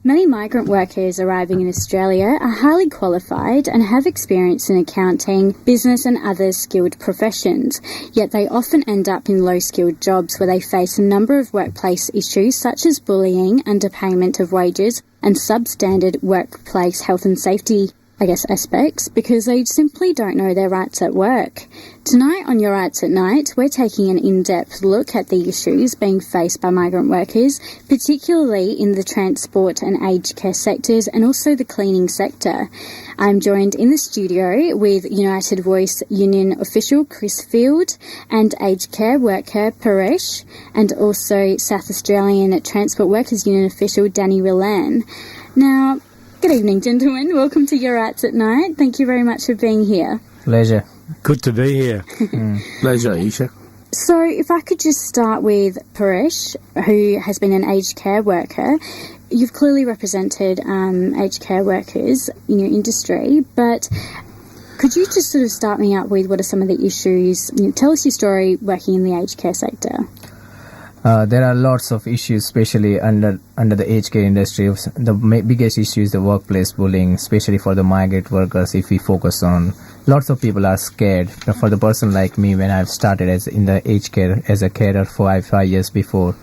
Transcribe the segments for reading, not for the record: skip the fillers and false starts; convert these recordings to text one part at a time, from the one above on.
Many migrant workers arriving in Australia are highly qualified and have experience in accounting, business and other skilled professions, yet they often end up in low-skilled jobs where they face a number of workplace issues such as bullying, underpayment of wages and substandard workplace health and safety aspects, because they simply don't know their rights at work. Tonight on Your Rights at Night, we're taking an in-depth look at the issues being faced by migrant workers, particularly in the transport and aged care sectors and also the cleaning sector. I'm joined in the studio with United Voice Union official Chris Field and aged care worker Paresh, and also South Australian Transport Workers Union official Danny Rillan. Now, good evening, gentlemen. Welcome to Your Rights at Night. Thank you very much for being here. Pleasure. Good to be here. Pleasure, Isha. So if I could just start with Paresh, who has been an aged care worker. You've clearly represented aged care workers in your industry, but could you just sort of start me out with what are some of the issues? Tell us your story working in the aged care sector. There are lots of issues, especially under the aged care industry. The biggest issue is the workplace bullying, especially for the migrant workers. If we focus on, lots of people are scared. For the person like me, when I've started in the aged care as a carer 5 years before,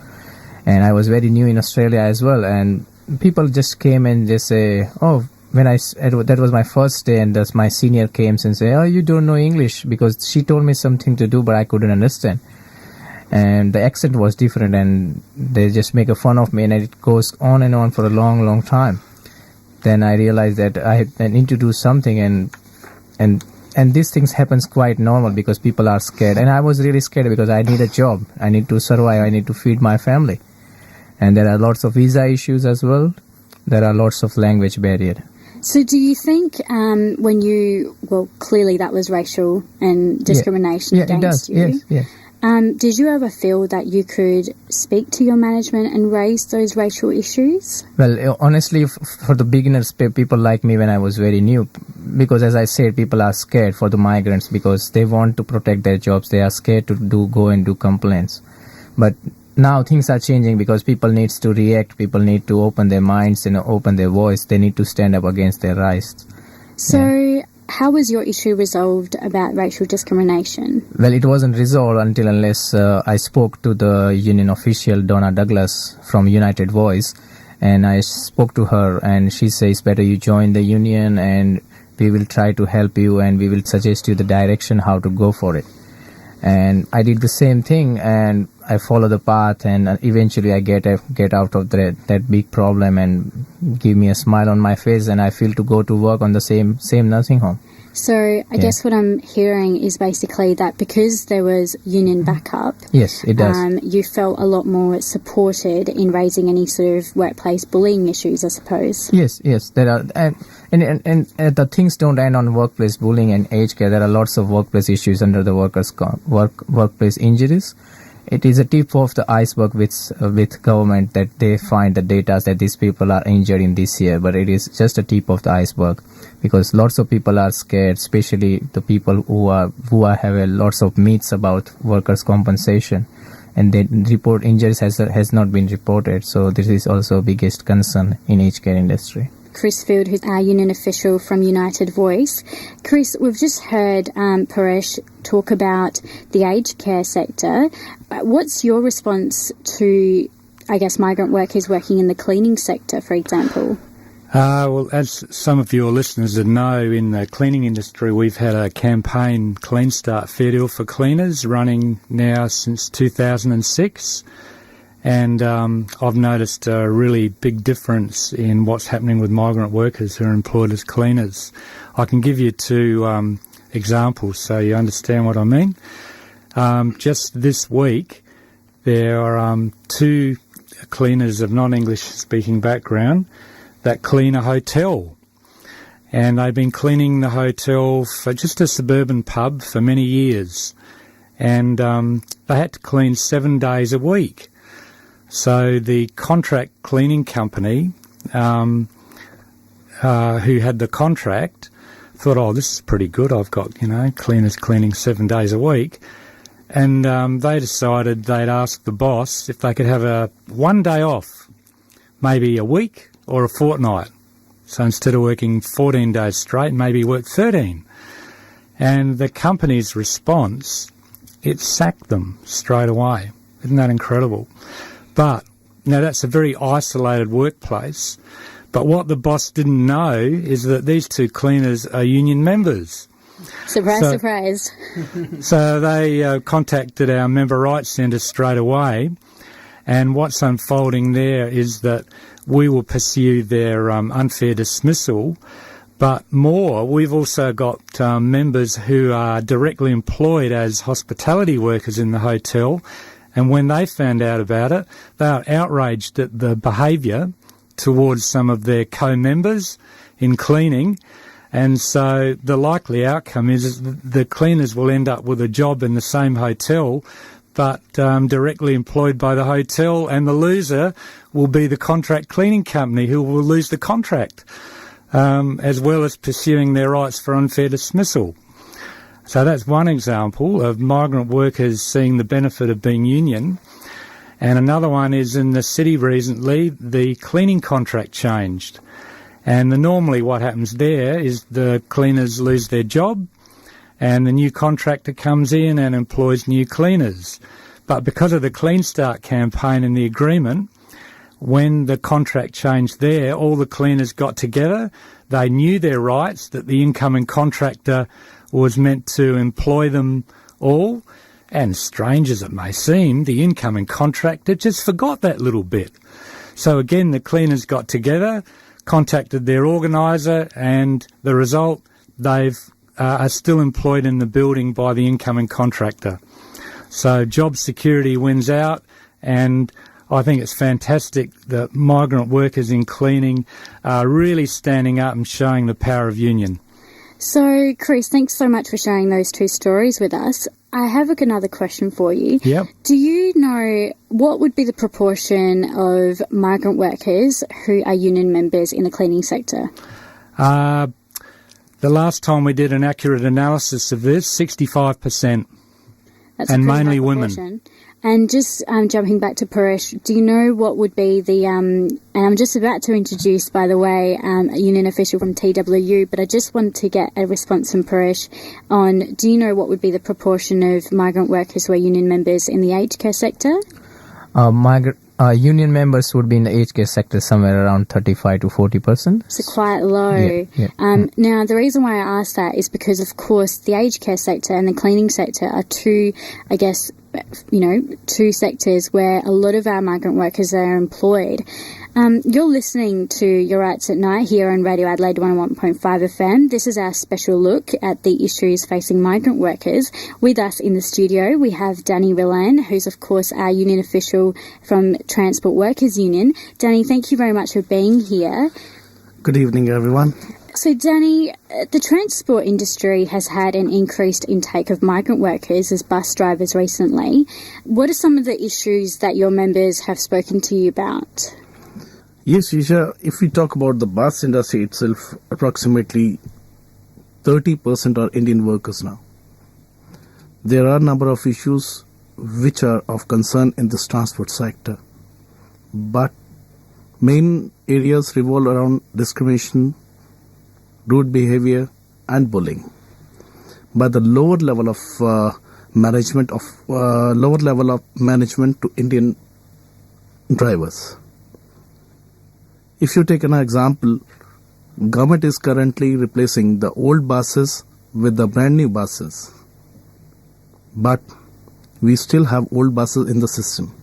and I was very new in Australia as well, and people just came and they say, "Oh." That was my first day, and my senior came and say, "Oh, you don't know English," because she told me something to do, but I couldn't understand. And the accent was different, and they just make a fun of me, and it goes on and on for a long time. Then I realized that I need to do something, and these things happens quite normal because people are scared, and I was really scared because I need a job, I need to survive, I need to feed my family, and there are lots of visa issues as well. There are lots of language barrier. So do you think clearly that was racial and discrimination against you? Yes. Did you ever feel that you could speak to your management and raise those racial issues? Well, honestly, for the beginners, people like me when I was very new, because as I said, people are scared for the migrants because they want to protect their jobs. They are scared to go and do complaints. But now things are changing because people need to react. People need to open their minds and open their voice. They need to stand up against their rights. So how was your issue resolved about racial discrimination? Well, it wasn't resolved unless I spoke to the union official, Donna Douglas, from United Voice, and I spoke to her, and she says, better you join the union, and we will try to help you, and we will suggest you the direction how to go for it. And I did the same thing, and I follow the path, and eventually I get out of that big problem and give me a smile on my face, and I feel to go to work on the same nursing home. So I guess what I'm hearing is basically that because there was union backup, yes, it does. You felt a lot more supported in raising any sort of workplace bullying issues, I suppose. Yes, there are, and the things don't end on workplace bullying and aged care. There are lots of workplace issues under the workplace injuries. It is a tip of the iceberg with government that they find the data that these people are injured in this year, but it is just a tip of the iceberg because lots of people are scared, especially the people who have lots of myths about workers' compensation, and they report injuries has not been reported. So this is also biggest concern in aged care industry. Chris Field, who's our union official from United Voice. Chris, we've just heard Paresh talk about the aged care sector. What's your response to, migrant workers working in the cleaning sector, for example? Well, as some of your listeners would know, in the cleaning industry, we've had a campaign, Clean Start Fair Deal for Cleaners, running now since 2006. And I've noticed a really big difference in what's happening with migrant workers who are employed as cleaners. I can give you two examples so you understand what I mean. Just this week, there are two cleaners of non-English speaking background that clean a hotel. And they've been cleaning the hotel for just a suburban pub for many years. And they had to clean 7 days a week. So the contract cleaning company who had the contract thought, oh, this is pretty good. I've got, cleaners cleaning 7 days a week. And they decided they'd ask the boss if they could have 1 day off, maybe a week or a fortnight. So instead of working 14 days straight, maybe work 13. And the company's response, it sacked them straight away. Isn't that incredible? But now that's a very isolated workplace. But what the boss didn't know is that these two cleaners are union members. Surprise, surprise. So they contacted our member rights centre straight away. And what's unfolding there is that we will pursue their unfair dismissal. But more, we've also got members who are directly employed as hospitality workers in the hotel. And when they found out about it, they are outraged at the behaviour towards some of their co-members in cleaning. And so the likely outcome is the cleaners will end up with a job in the same hotel, but directly employed by the hotel, and the loser will be the contract cleaning company who will lose the contract, as well as pursuing their rights for unfair dismissal. So that's one example of migrant workers seeing the benefit of being union. And another one is in the city recently, the cleaning contract changed. And normally what happens there is the cleaners lose their job and the new contractor comes in and employs new cleaners. But because of the Clean Start campaign and the agreement, when the contract changed there, all the cleaners got together. They knew their rights, that the incoming contractor was meant to employ them all. And strange as it may seem, the incoming contractor just forgot that little bit. So again, the cleaners got together, contacted their organiser, and the result, they are still employed in the building by the incoming contractor. So job security wins out, and I think it's fantastic that migrant workers in cleaning are really standing up and showing the power of union. So, Chris, thanks so much for sharing those two stories with us. I have another question for you. Yep. Do you know what would be the proportion of migrant workers who are union members in the cleaning sector? The last time we did an accurate analysis of this, 65%. That's and a pretty mainly high women. proportion. And just jumping back to Paresh, do you know what would be the, and I'm just about to introduce, by the way, a union official from TWU, but I just want to get a response from Paresh on, do you know what would be the proportion of migrant workers who are union members in the aged care sector? Union members would be in the aged care sector somewhere around 35 to 40%. So quite low. Yeah. Now, the reason why I ask that is because, of course, the aged care sector and the cleaning sector are two, I guess, two sectors where a lot of our migrant workers are employed. You're listening to Your Rights at Night here on Radio Adelaide 101.5 FM. This is our special look at the issues facing migrant workers. With us in the studio, we have Danny Rillan, who's, of course, our union official from Transport Workers Union. Danny, thank you very much for being here. Good evening, everyone. So, Danny, the transport industry has had an increased intake of migrant workers as bus drivers recently. What are some of the issues that your members have spoken to you about? Yes, Isha, if we talk about the bus industry itself, approximately 30% are Indian workers now. There are a number of issues which are of concern in this transport sector, but main areas revolve around discrimination, rude behavior and bullying. But the lower level of management to Indian drivers. If you take an example, government is currently replacing the old buses with the brand new buses. But we still have old buses in the system.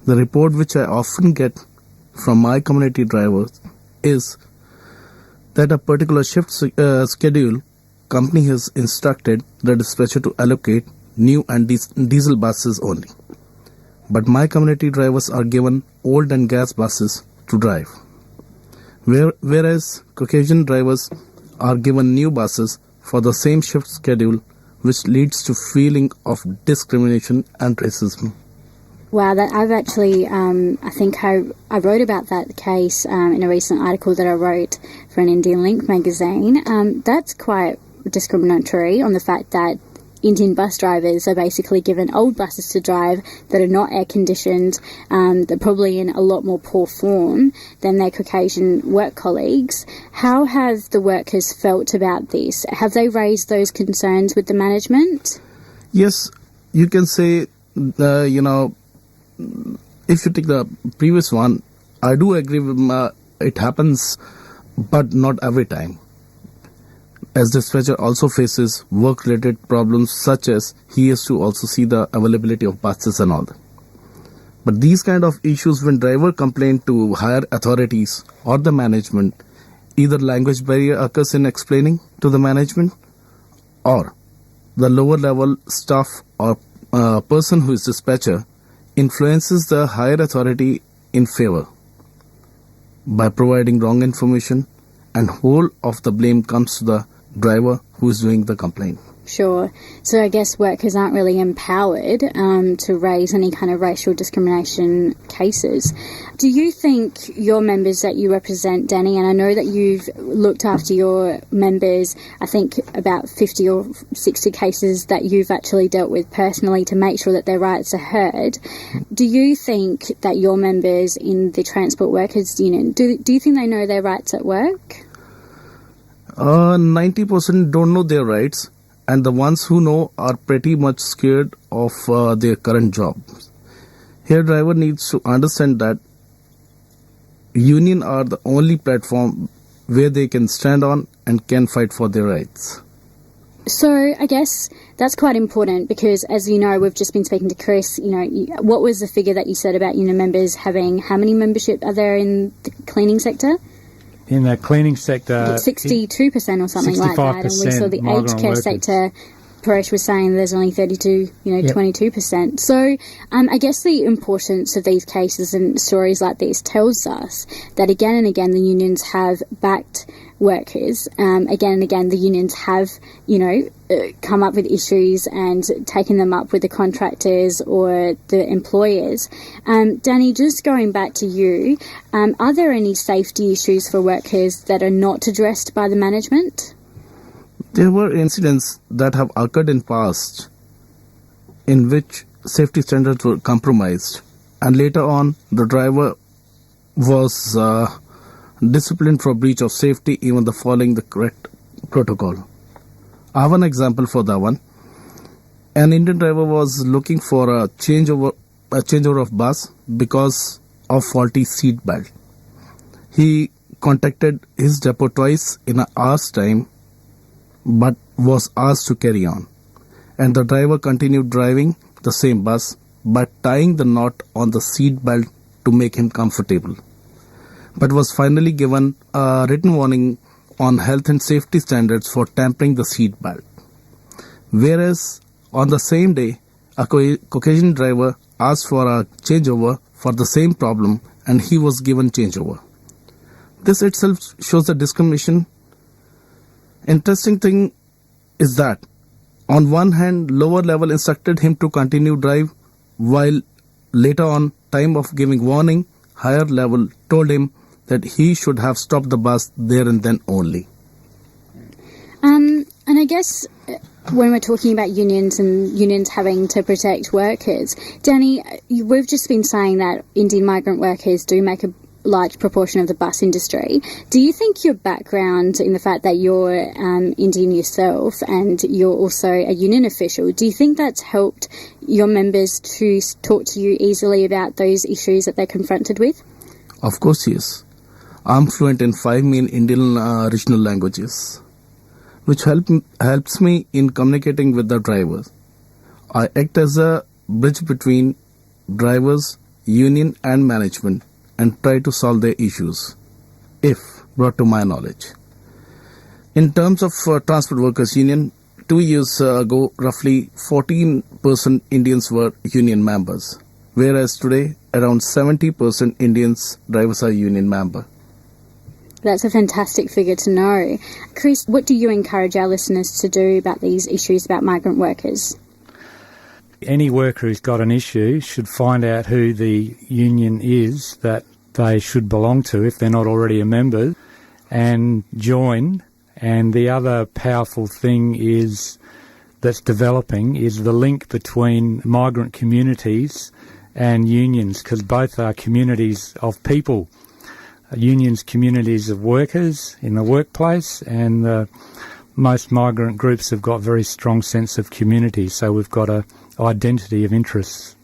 The report which I often get from my community drivers is that a particular shift schedule, company has instructed the dispatcher to allocate new and diesel buses only. But my community drivers are given old and gas buses to drive, whereas Caucasian drivers are given new buses for the same shift schedule, which leads to feeling of discrimination and racism. Wow, that I've actually, I think I wrote about that case in a recent article that I wrote for an Indian Link magazine. That's quite discriminatory on the fact that Indian bus drivers are basically given old buses to drive that are not air conditioned, they're probably in a lot more poor form than their Caucasian work colleagues. How have the workers felt about this? Have they raised those concerns with the management? Yes, you can say, if you take the previous one, I do agree with it happens, but not every time. As dispatcher also faces work-related problems such as he has to also see the availability of buses and all that. But these kind of issues, when driver complain to higher authorities or the management, either language barrier occurs in explaining to the management, or the lower level staff or person who is dispatcher influences the higher authority in favor by providing wrong information, and whole of the blame comes to the driver who is doing the complaint. Sure. So I guess workers aren't really empowered to raise any kind of racial discrimination cases. Do you think your members that you represent, Danny, and I know that you've looked after your members, I think about 50 or 60 cases that you've actually dealt with personally to make sure that their rights are heard. Do you think that your members in the Transport Workers Union, do you think they know their rights at work? 90% don't know their rights, and the ones who know are pretty much scared of their current job. Here, driver needs to understand that union are the only platform where they can stand on and can fight for their rights. So I guess that's quite important because, as you know, we've just been speaking to Chris. What was the figure that you said about union members having? How many membership are there in the cleaning sector? In the cleaning sector, 62% or something like that. And we saw the aged care sector, Paresh was saying there's only 22%. So I guess the importance of these cases and stories like this tells us that again and again the unions have backed workers. Again and again the unions have, come up with issues and taken them up with the contractors or the employers. Danny, just going back to you, are there any safety issues for workers that are not addressed by the management? There were incidents that have occurred in past in which safety standards were compromised, and later on the driver was disciplined for breach of safety even the following the correct protocol. I have an example for that one. An Indian driver was looking for a changeover of bus because of faulty seat belt. He contacted his depot twice in an hour's time, but was asked to carry on, and the driver continued driving the same bus but tying the knot on the seat belt to make him comfortable, but was finally given a written warning on health and safety standards for tampering the seat belt. Whereas on the same day a Caucasian driver asked for a changeover for the same problem and he was given changeover. This itself shows the discrimination. Interesting thing is that on one hand lower level instructed him to continue drive, while later on time of giving warning higher level told him that he should have stopped the bus there and then only. And I guess when we're talking about unions and unions having to protect workers, Danny, we've just been saying that Indian migrant workers do make a large proportion of the bus industry. Do you think your background in the fact that you're Indian yourself and you're also a union official, do you think that's helped your members to talk to you easily about those issues that they're confronted with? Of course, yes. I'm fluent in 5 main Indian regional languages, which helps me in communicating with the drivers. I act as a bridge between drivers, union and management, and try to solve their issues, if brought to my knowledge. In terms of Transport Workers Union, 2 years ago, roughly 14% Indians were union members, whereas today, around 70% Indians drivers are union member. That's a fantastic figure to know. Chris, what do you encourage our listeners to do about these issues about migrant workers? Any worker who's got an issue should find out who the union is that they should belong to if they're not already a member and join. And the other powerful thing is that's developing is the link between migrant communities and unions, because both are communities of people. Unions, communities of workers in the workplace, and most migrant groups have got very strong sense of community, so we've got a identity of interests.